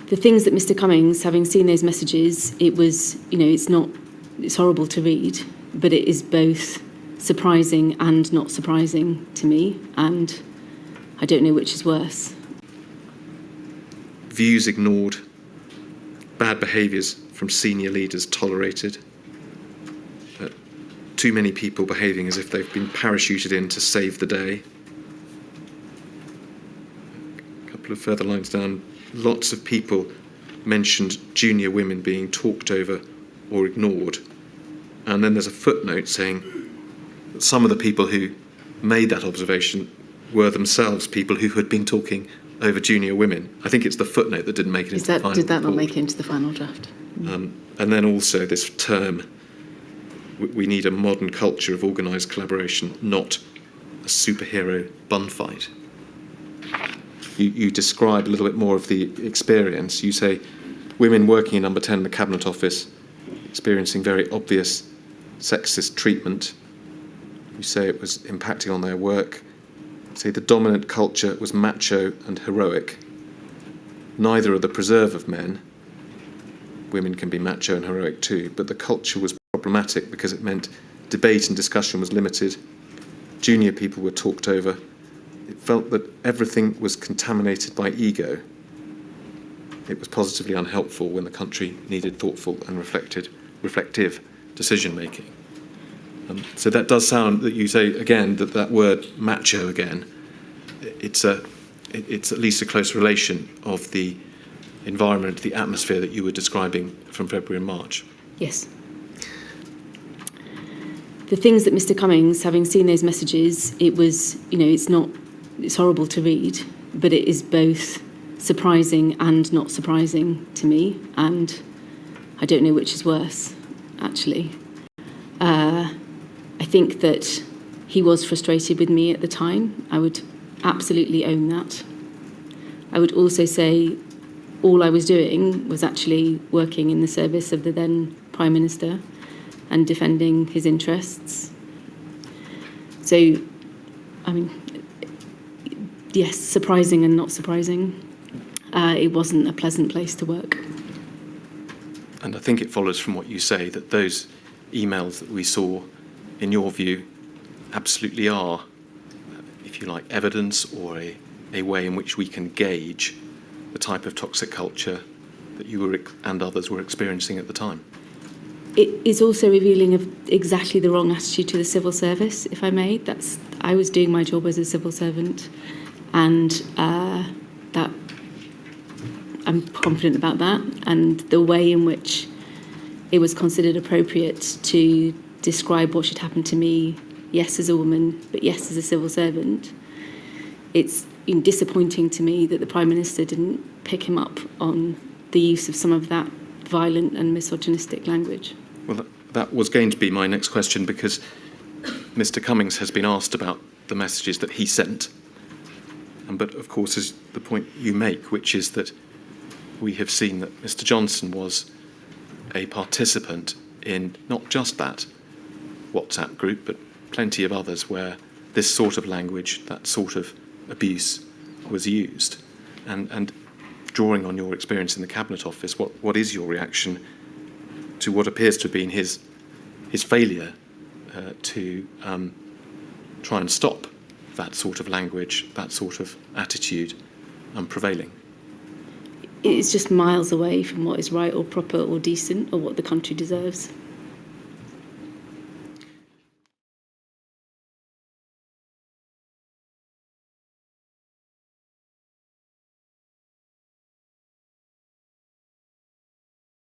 The things that Mr. Cummings, having seen those messages, it was, it's horrible to read, but it is both surprising and not surprising to me, and I don't know which is worse. Views ignored, bad behaviours from senior leaders tolerated, too many people behaving as if they've been parachuted in to save the day. A couple of further lines down, lots of people mentioned junior women being talked over or ignored. And then there's a footnote saying that some of the people who made that observation were themselves people who had been talking over junior women. I think it's the footnote that didn't make it into the final Did that not report. make it into the final draft? And then also this term, we need a modern culture of organised collaboration, not a superhero bun fight. You describe a little bit more of the experience. You say women working in number 10 in the Cabinet Office experiencing very obvious sexist treatment. You say it was impacting on their work. You say the dominant culture was macho and heroic. Neither are the preserve of men. Women can be macho and heroic too, but the culture was problematic because it meant debate and discussion was limited. Junior people were talked over. It felt that everything was contaminated by ego. It was positively unhelpful when the country needed thoughtful and reflective decision-making. So that does sound that you say, again, that word macho again, it's at least a close relation of the environment, the atmosphere that you were describing from February and March. Yes. The things that Mr. Cummings, having seen those messages, it was, it's horrible to read, but it is both surprising and not surprising to me, and I don't know which is worse, actually. I think that he was frustrated with me at the time. I would absolutely own that. I would also say all I was doing was actually working in the service of the then Prime Minister and defending his interests. So, yes, surprising and not surprising. It wasn't a pleasant place to work. And I think it follows from what you say that those emails that we saw, in your view, absolutely are, if you like, evidence or a way in which we can gauge the type of toxic culture that you were and others were experiencing at the time. It is also revealing of exactly the wrong attitude to the civil service, if I may. I was doing my job as a civil servant, and that I'm confident about that, and the way in which it was considered appropriate to describe what should happen to me, yes as a woman, but yes as a civil servant. It's disappointing to me that the Prime Minister didn't pick him up on the use of some of that violent and misogynistic language. Well, that was going to be my next question, because Mr. Cummings has been asked about the messages that he sent. But of course, is the point you make, which is that we have seen that Mr. Johnson was a participant in not just that WhatsApp group, but plenty of others where this sort of language, that sort of abuse was used. And drawing on your experience in the Cabinet Office, what is your reaction to what appears to have been his failure to try and stop that sort of language, that sort of attitude prevailing? It's just miles away from what is right or proper or decent or what the country deserves.